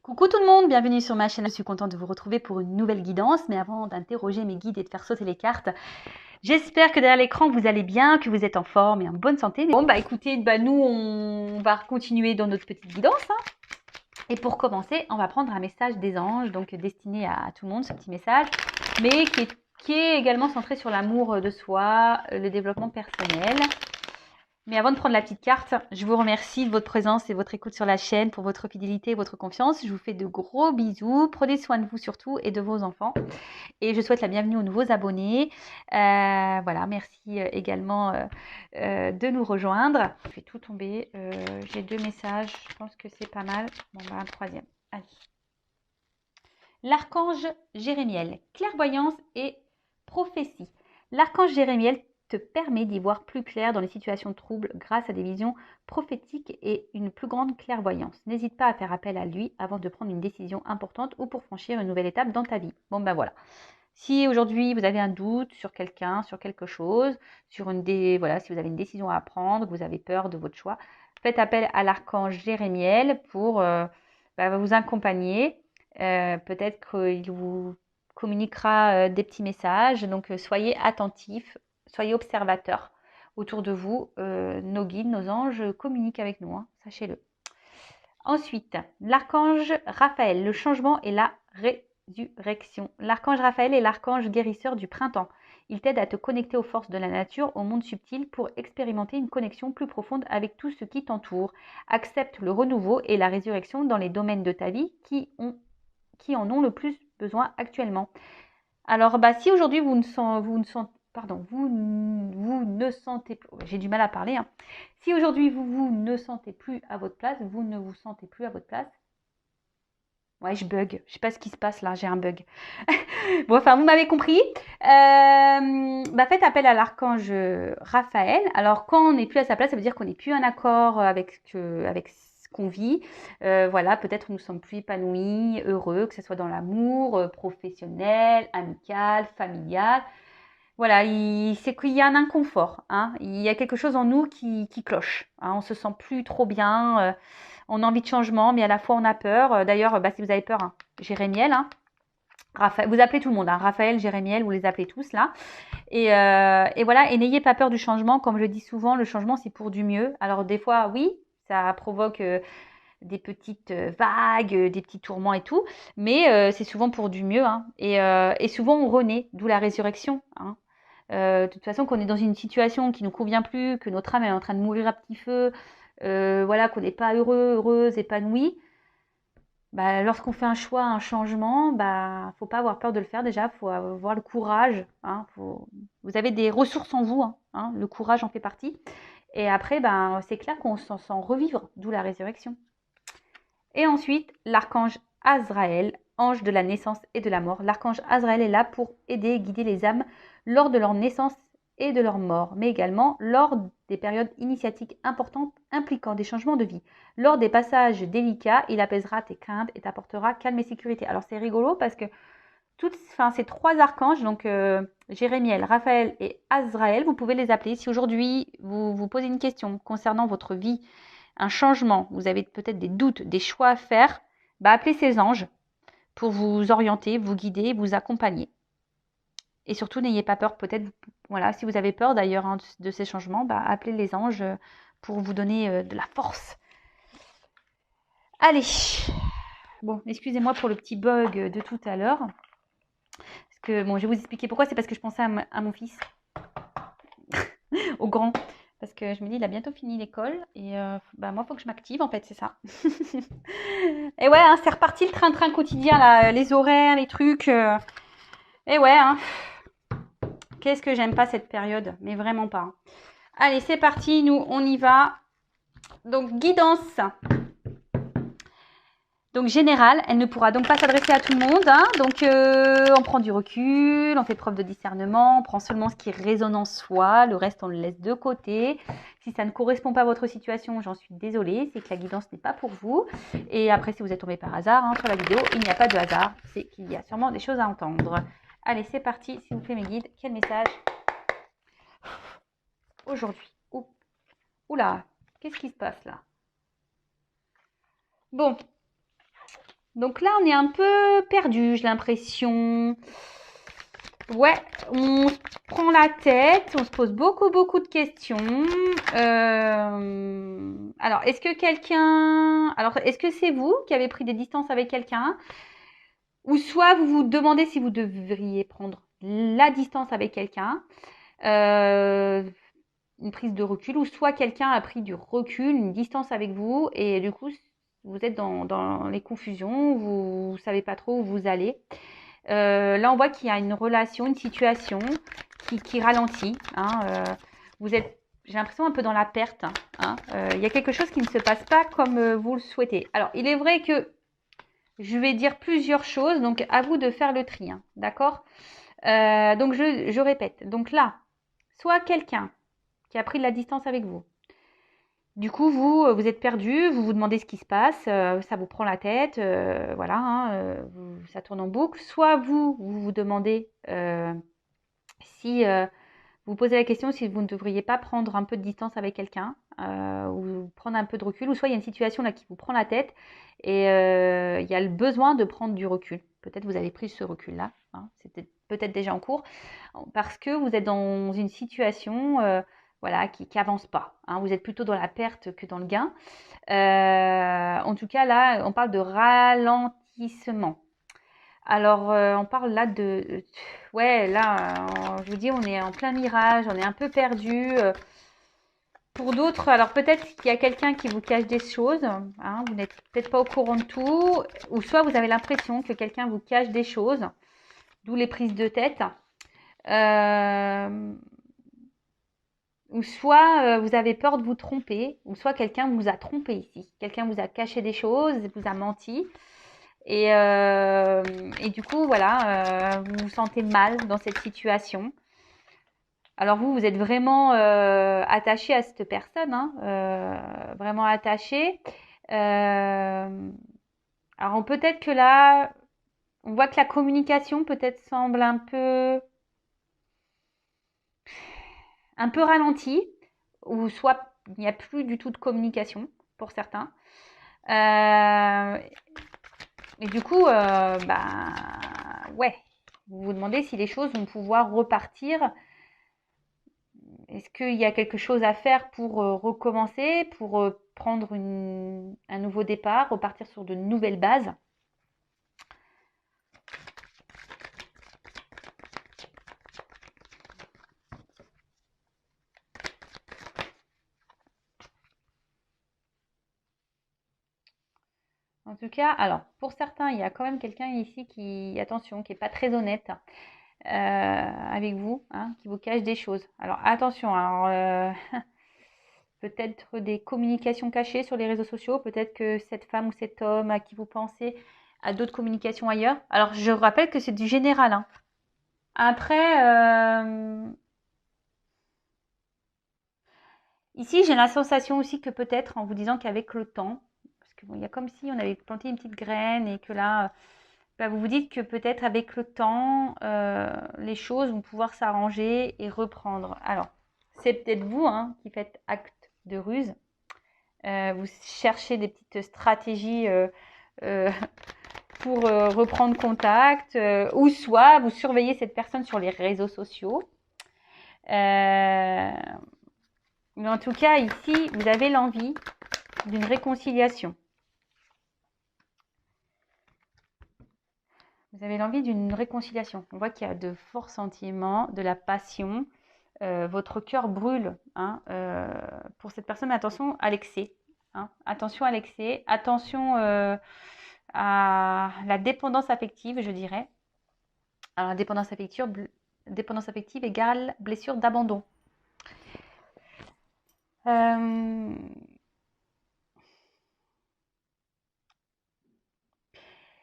Coucou tout le monde, bienvenue sur ma chaîne. Je suis contente de vous retrouver pour une nouvelle guidance. Mais avant d'interroger mes guides et de faire sauter les cartes, j'espère que derrière l'écran vous allez bien, que vous êtes en forme et en bonne santé. Bon bah écoutez, nous on va continuer dans notre petite guidance. Et pour commencer, on va prendre un message des anges, donc destiné à tout le monde, ce petit message, mais qui est également centré sur l'amour de soi, le développement personnel. Mais avant de prendre la petite carte, je vous remercie de votre présence et votre écoute sur la chaîne, pour votre fidélité et votre confiance. Je vous fais de gros bisous. Prenez soin de vous surtout et de vos enfants. Et je souhaite la bienvenue aux nouveaux abonnés. Voilà, merci également de nous rejoindre. Je fais tout tomber. J'ai 2 messages. Je pense que c'est pas mal. Bon, bah, un troisième. Allez. L'archange Jérémiel, clairvoyance et prophétie. L'archange Jérémiel te permet d'y voir plus clair dans les situations troubles grâce à des visions prophétiques et une plus grande clairvoyance. N'hésite pas à faire appel à lui avant de prendre une décision importante ou pour franchir une nouvelle étape dans ta vie. Bon ben voilà. Si aujourd'hui vous avez un doute sur quelqu'un, sur quelque chose, voilà, si vous avez une décision à prendre, que vous avez peur de votre choix, faites appel à l'archange Jérémiel pour vous accompagner. Peut-être qu'il vous communiquera des petits messages. Donc soyez attentifs, soyez observateurs autour de vous. Nos guides, nos anges communiquent avec nous, hein, sachez-le. Ensuite, l'archange Raphaël, le changement et la résurrection. L'archange Raphaël est l'archange guérisseur du printemps. Il t'aide à te connecter aux forces de la nature, au monde subtil, pour expérimenter une connexion plus profonde avec tout ce qui t'entoure. Accepte le renouveau et la résurrection dans les domaines de ta vie qui en ont le plus besoin actuellement. Alors, si aujourd'hui vous ne sentez plus, j'ai du mal à parler, hein. Si aujourd'hui vous ne sentez plus à votre place, vous ne vous sentez plus à votre place. Ouais, je bug. Je sais pas ce qui se passe là, j'ai un bug. Bon, enfin, vous m'avez compris. Faites appel à l'archange Raphaël. Alors, quand on n'est plus à sa place, ça veut dire qu'on n'est plus en accord avec ce qu'on vit. Voilà, peut-être nous ne sommes plus épanouis, heureux, que ce soit dans l'amour, professionnel, amical, familial. Voilà, c'est qu'il y a un inconfort, hein. Il y a quelque chose en nous qui cloche, hein. On se sent plus trop bien, on a envie de changement, mais à la fois on a peur. D'ailleurs, si vous avez peur, hein, Jérémiel, hein, Raphaël, vous appelez tout le monde, hein, Raphaël, Jérémiel, vous les appelez tous là. Et voilà, et n'ayez pas peur du changement. Comme je le dis souvent, le changement c'est pour du mieux. Alors des fois, oui, ça provoque des petites vagues, des petits tourments et tout, mais c'est souvent pour du mieux, hein. Et souvent on renaît, d'où la résurrection, hein. De toute façon, qu'on est dans une situation qui ne nous convient plus, que notre âme est en train de mourir à petit feu, voilà, qu'on n'est pas heureux, heureuse, épanoui, lorsqu'on fait un choix, un changement, faut pas avoir peur de le faire déjà, faut avoir le courage, hein, vous avez des ressources en vous, hein, le courage en fait partie. Et après, c'est clair qu'on s'en sent revivre, d'où la résurrection. Et ensuite, l'archange Azraël, ange de la naissance et de la mort. L'archange Azraël est là pour aider et guider les âmes lors de leur naissance et de leur mort, mais également lors des périodes initiatiques importantes impliquant des changements de vie. Lors des passages délicats, il apaisera tes craintes et t'apportera calme et sécurité. Alors c'est rigolo parce que ces 3 archanges, donc Jérémiel, Raphaël et Azraël, vous pouvez les appeler. Si aujourd'hui vous vous posez une question concernant votre vie, un changement, vous avez peut-être des doutes, des choix à faire, appelez ces anges pour vous orienter, vous guider, vous accompagner. Et surtout, n'ayez pas peur, peut-être, voilà, si vous avez peur d'ailleurs, hein, de ces changements, appelez les anges pour vous donner de la force. Allez, bon, excusez-moi pour le petit bug de tout à l'heure. Parce que, bon, je vais vous expliquer pourquoi, c'est parce que je pensais à mon fils, au grand. Parce que je me dis, il a bientôt fini l'école et moi, il faut que je m'active, en fait, c'est ça. Et ouais, hein, c'est reparti le train-train quotidien, là, les horaires, les trucs. Et ouais, hein. Qu'est-ce que j'aime pas cette période, mais vraiment pas. Allez, c'est parti, nous, on y va. Donc, guidance. Donc, générale, elle ne pourra donc pas s'adresser à tout le monde, hein. Donc, on prend du recul, on fait preuve de discernement, on prend seulement ce qui résonne en soi, le reste, on le laisse de côté. Si ça ne correspond pas à votre situation, j'en suis désolée, c'est que la guidance n'est pas pour vous. Et après, si vous êtes tombé par hasard, hein, sur la vidéo, il n'y a pas de hasard, c'est qu'il y a sûrement des choses à entendre. Allez, c'est parti, s'il vous plaît, mes guides, quel message aujourd'hui? Oula, qu'est-ce qui se passe là? Bon. Donc là, on est un peu perdu, j'ai l'impression. Ouais, on se prend la tête, on se pose beaucoup de questions. Alors, est-ce que c'est vous qui avez pris des distances avec quelqu'un? Ou soit vous vous demandez si vous devriez prendre la distance avec quelqu'un, une prise de recul, ou soit quelqu'un a pris du recul, une distance avec vous, et du coup, vous êtes dans les confusions, vous ne savez pas trop où vous allez. Là, on voit qu'il y a une relation, une situation qui ralentit. Vous êtes, j'ai l'impression, un peu dans la perte. Il y a quelque chose qui ne se passe pas comme vous le souhaitez. Alors, il est vrai que je vais dire plusieurs choses, donc à vous de faire le tri, d'accord? Donc, je répète. Donc là, soit quelqu'un qui a pris de la distance avec vous. Du coup, vous êtes perdu, vous vous demandez ce qui se passe, ça vous prend la tête, voilà, ça tourne en boucle. Soit vous demandez si vous posez la question si vous ne devriez pas prendre un peu de distance avec quelqu'un ou prendre un peu de recul, ou soit il y a une situation là qui vous prend la tête et il y a le besoin de prendre du recul. Peut-être vous avez pris ce recul-là, c'était peut-être déjà en cours, parce que vous êtes dans une situation voilà, qui avance pas. Vous êtes plutôt dans la perte que dans le gain. En tout cas, là, on parle de ralentissement. Alors, on parle là ouais, là, je vous dis, on est en plein mirage, on est un peu perdu. Pour d'autres, alors peut-être qu'il y a quelqu'un qui vous cache des choses, vous n'êtes peut-être pas au courant de tout, ou soit vous avez l'impression que quelqu'un vous cache des choses, d'où les prises de tête. Ou soit vous avez peur de vous tromper, ou soit quelqu'un vous a trompé ici. Quelqu'un vous a caché des choses, vous a menti. Et du coup, voilà, vous vous sentez mal dans cette situation. Alors vous êtes vraiment attaché à cette personne, vraiment attaché. Alors peut-être que là, on voit que la communication peut-être semble un peu ralentie, ou soit il n'y a plus du tout de communication pour certains. Et du coup, ouais, vous vous demandez si les choses vont pouvoir repartir. Est-ce qu'il y a quelque chose à faire pour recommencer, pour prendre un nouveau départ, repartir sur de nouvelles bases? En tout cas, alors, pour certains, il y a quand même quelqu'un ici qui, attention, qui n'est pas très honnête avec vous, qui vous cache des choses. Alors, attention, peut-être des communications cachées sur les réseaux sociaux, peut-être que cette femme ou cet homme à qui vous pensez a d'autres communications ailleurs. Alors, je rappelle que c'est du général. Après, ici, j'ai la sensation aussi que peut-être en vous disant qu'avec le temps, parce que bon, il y a comme si on avait planté une petite graine et que là, vous vous dites que peut-être avec le temps, les choses vont pouvoir s'arranger et reprendre. Alors, c'est peut-être vous qui faites acte de ruse. Vous cherchez des petites stratégies pour reprendre contact, ou soit vous surveillez cette personne sur les réseaux sociaux. Mais en tout cas, ici, vous avez l'envie d'une réconciliation. Vous avez l'envie d'une réconciliation. On voit qu'il y a de forts sentiments, de la passion. Votre cœur brûle pour cette personne. Mais attention à l'excès. Attention à l'excès. Attention à la dépendance affective, je dirais. Alors, la dépendance affective égale blessure d'abandon.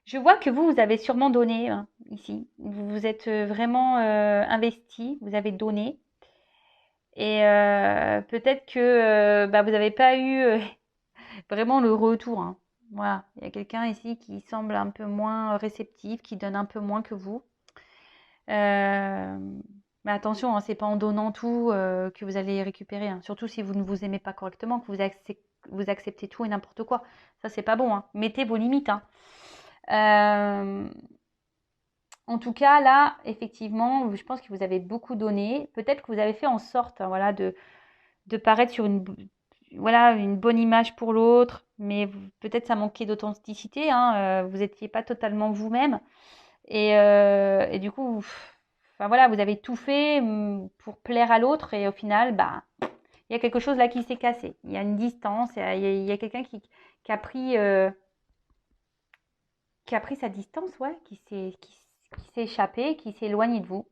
Je vois que vous avez sûrement donné ici. Vous vous êtes vraiment investi, vous avez donné. Et peut-être que vous n'avez pas eu vraiment le retour. Voilà, il y a quelqu'un ici qui semble un peu moins réceptif, qui donne un peu moins que vous. Mais attention, c'est pas en donnant tout que vous allez récupérer. Surtout si vous ne vous aimez pas correctement, que vous acceptez tout et n'importe quoi. Ça, c'est pas bon. Mettez vos limites. Euh, En tout cas, là, effectivement, je pense que vous avez beaucoup donné. Peut-être que vous avez fait en sorte, hein, voilà, de paraître sur voilà, une bonne image pour l'autre, mais peut-être ça manquait d'authenticité, hein, vous n'étiez pas totalement vous-même. Et du coup, enfin voilà, vous avez tout fait pour plaire à l'autre et au final, bah, il y a quelque chose là qui s'est cassé. Il y a une distance, il y a quelqu'un qui a pris, qui a pris sa distance, ouais, qui s'est échappé, qui s'est éloigné de vous.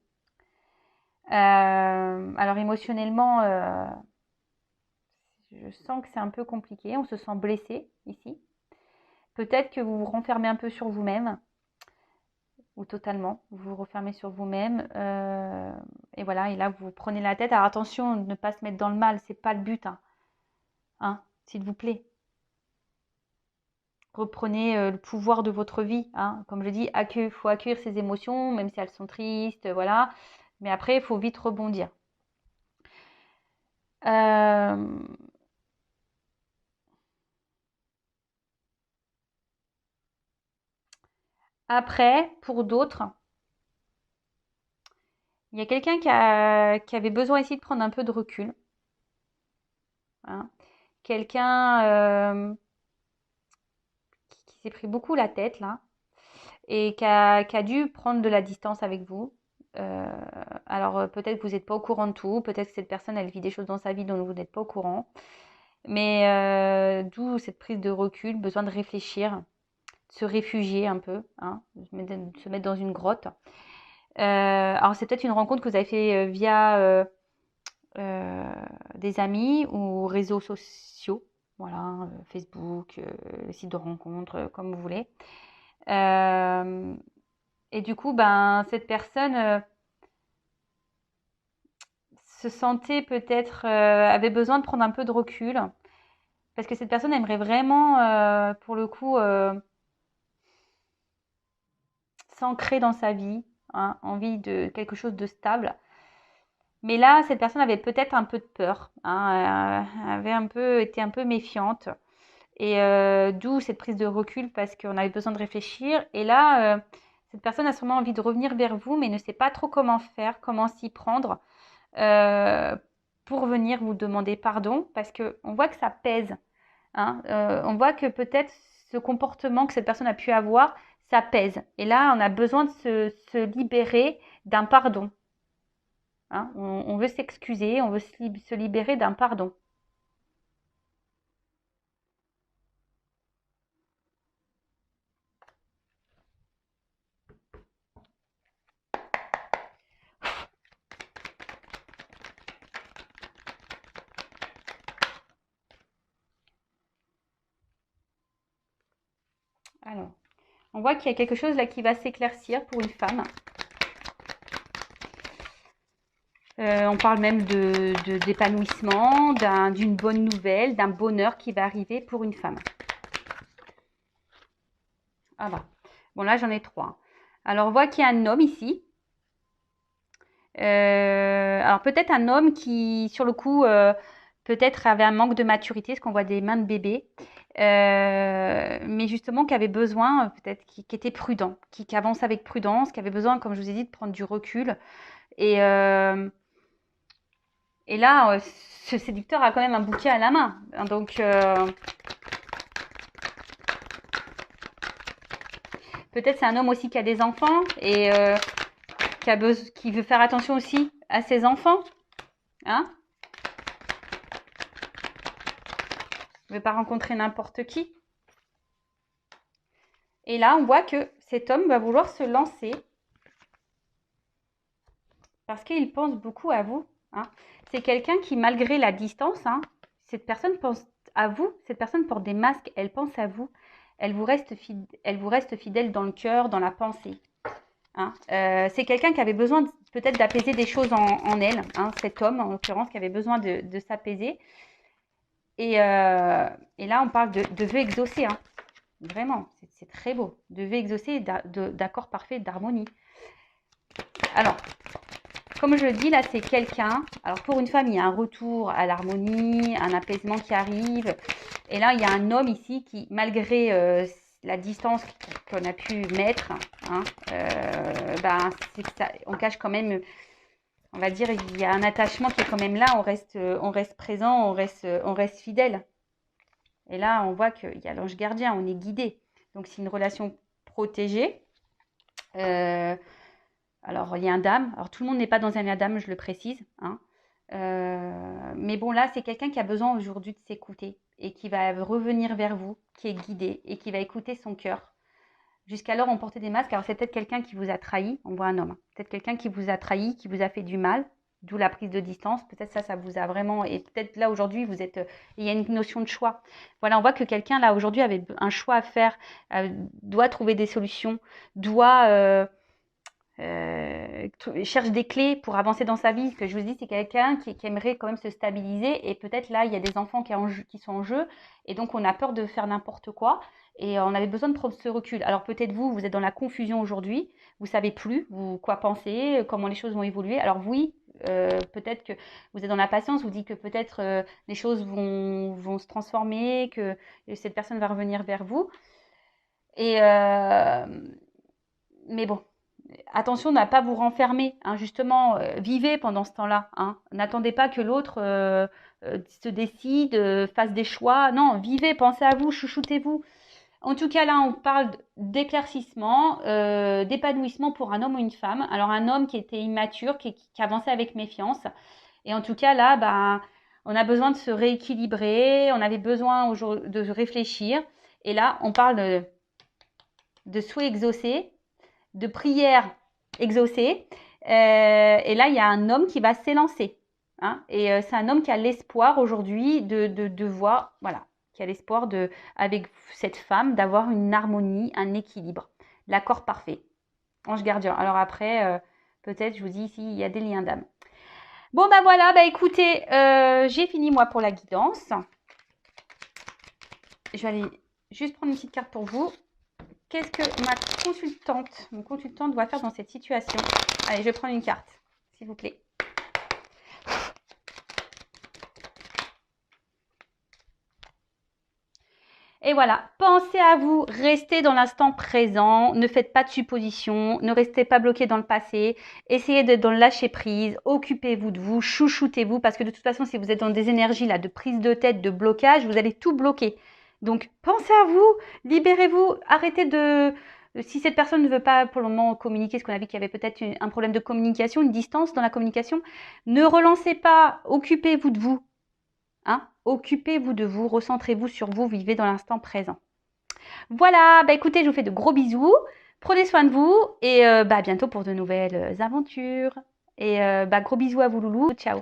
Alors émotionnellement, je sens que c'est un peu compliqué. On se sent blessé ici. Peut-être que vous vous renfermez un peu sur vous-même, ou totalement, vous vous refermez sur vous-même. Et voilà, et là, vous prenez la tête. Alors attention, ne pas se mettre dans le mal, c'est pas le but, hein. Hein, s'il vous plaît. Reprenez le pouvoir de votre vie, hein. Comme je dis, il faut accueillir ses émotions, même si elles sont tristes, voilà. Mais après, il faut vite rebondir. Euh, Après, pour d'autres, il y a quelqu'un qui avait besoin ici de prendre un peu de recul, hein. Quelqu'un qui s'est pris beaucoup la tête là et qui a dû prendre de la distance avec vous. Euh, alors peut-être que vous n'êtes pas au courant de tout, peut-être que cette personne elle vit des choses dans sa vie dont vous n'êtes pas au courant, mais d'où cette prise de recul, besoin de réfléchir, de se réfugier un peu, hein, de se mettre dans une grotte. Alors c'est peut-être une rencontre que vous avez fait via euh, des amis ou réseaux sociaux, voilà, Facebook, site de rencontre, comme vous voulez. Euh, et du coup, ben, cette personne se sentait peut-être, avait besoin de prendre un peu de recul, parce que cette personne aimerait vraiment, pour le coup, s'ancrer dans sa vie, hein, envie de quelque chose de stable. Mais là, cette personne avait peut-être un peu de peur, hein, avait été un peu méfiante. Et d'où cette prise de recul parce qu'on avait besoin de réfléchir. Et là, cette personne a sûrement envie de revenir vers vous, mais ne sait pas trop comment faire, comment s'y prendre euh, pour venir vous demander pardon, parce qu'on voit que ça pèse, hein. On voit que peut-être ce comportement que cette personne a pu avoir, ça pèse. Et là, on a besoin de se libérer d'un pardon, hein. On veut s'excuser, on veut se libérer d'un pardon. Alors, on voit qu'il y a quelque chose là qui va s'éclaircir pour une femme. On parle même d'épanouissement, d'une bonne nouvelle, d'un bonheur qui va arriver pour une femme. Voilà. Bon, là, j'en ai trois. Alors, on voit qu'il y a un homme ici. Alors, peut-être un homme qui, sur le coup, peut-être avait un manque de maturité, parce qu'on voit des mains de bébé. Mais justement, qui avait besoin, peut-être, qui était prudent, qui avance avec prudence, qui avait besoin, comme je vous ai dit, de prendre du recul. Et, euh, Et là, ce séducteur a quand même un bouquet à la main. Donc, peut-être c'est un homme aussi qui a des enfants et qui veut faire attention aussi à ses enfants. Hein? Il ne veut pas rencontrer n'importe qui. Et là, on voit que cet homme va vouloir se lancer parce qu'il pense beaucoup à vous. Hein. C'est quelqu'un qui, malgré la distance, hein, cette personne pense à vous. Cette personne porte des masques, elle pense à vous. Elle vous reste fidèle dans le cœur, dans la pensée. Hein. C'est quelqu'un qui avait besoin peut-être d'apaiser des choses en elle, hein, cet homme en l'occurrence qui avait besoin de s'apaiser. Et là, on parle de vœux exaucés. Hein. Vraiment, c'est très beau. De vœux exaucés, d'accord parfait, d'harmonie. Alors, comme je le dis, là, c'est quelqu'un. Alors, pour une femme, il y a un retour à l'harmonie, un apaisement qui arrive. Et là, il y a un homme ici qui, malgré la distance qu'on a pu mettre, hein, c'est que ça, on cache quand même, on va dire, il y a un attachement qui est quand même là, on reste présent, on reste fidèle. Et là, on voit qu'il y a l'ange gardien, on est guidé. Donc, c'est une relation protégée. Alors, il y a un dame. Alors, tout le monde n'est pas dans un dame, je le précise. Hein. Mais bon, là, c'est quelqu'un qui a besoin aujourd'hui de s'écouter et qui va revenir vers vous, qui est guidé et qui va écouter son cœur. Jusqu'alors, on portait des masques. Alors, c'est peut-être quelqu'un qui vous a trahi. On voit un homme. Hein. Peut-être quelqu'un qui vous a trahi, qui vous a fait du mal. D'où la prise de distance. Peut-être ça vous a vraiment... Et peut-être là, aujourd'hui, vous êtes... il y a une notion de choix. Voilà, on voit que quelqu'un, là, aujourd'hui, avait un choix à faire, doit trouver des solutions, doit... cherche des clés pour avancer dans sa vie. Ce que je vous dis, c'est quelqu'un qui aimerait quand même se stabiliser. Et peut-être là, il y a des enfants qui sont en jeu. Et donc, on a peur de faire n'importe quoi. Et on avait besoin de prendre ce recul. Alors peut-être vous êtes dans la confusion aujourd'hui. Vous savez plus quoi penser, comment les choses vont évoluer. Alors oui, peut-être que vous êtes dans la patience. Vous dites que peut-être les choses vont se transformer, que cette personne va revenir vers vous. Et mais bon. Attention à ne pas vous renfermer, hein, justement, vivez pendant ce temps-là. Hein. N'attendez pas que l'autre se décide, fasse des choix. Non, vivez, pensez à vous, chouchoutez-vous. En tout cas, là, on parle d'éclaircissement, d'épanouissement pour un homme ou une femme. Alors, un homme qui était immature, qui avançait avec méfiance. Et en tout cas, là, on a besoin de se rééquilibrer, on avait besoin de réfléchir. Et là, on parle de souhaits exaucés, de prières exaucées. Et là, il y a un homme qui va s'élancer. Hein, et c'est un homme qui a l'espoir aujourd'hui de voir, voilà, qui a l'espoir avec cette femme, d'avoir une harmonie, un équilibre, l'accord parfait. Ange gardien. Alors après, peut-être, je vous dis ici, il y a des liens d'âme. Bon, voilà, écoutez, j'ai fini moi pour la guidance. Je vais aller juste prendre une petite carte pour vous. Qu'est-ce que mon consultant doit faire dans cette situation? Allez, je vais prendre une carte, s'il vous plaît. Et voilà, pensez à vous, restez dans l'instant présent, ne faites pas de suppositions, ne restez pas bloqué dans le passé, essayez d'être dans le lâcher prise, occupez-vous de vous, chouchoutez-vous, parce que de toute façon, si vous êtes dans des énergies là de prise de tête, de blocage, vous allez tout bloquer. Donc, pensez à vous, libérez-vous, arrêtez de... Si cette personne ne veut pas pour le moment communiquer, ce qu'on a vu qu'il y avait peut-être un problème de communication, une distance dans la communication, ne relancez pas, occupez-vous de vous. Hein, occupez-vous de vous, recentrez-vous sur vous, vivez dans l'instant présent. Voilà, écoutez, je vous fais de gros bisous, prenez soin de vous et à bientôt pour de nouvelles aventures. Et gros bisous à vous loulous, ciao.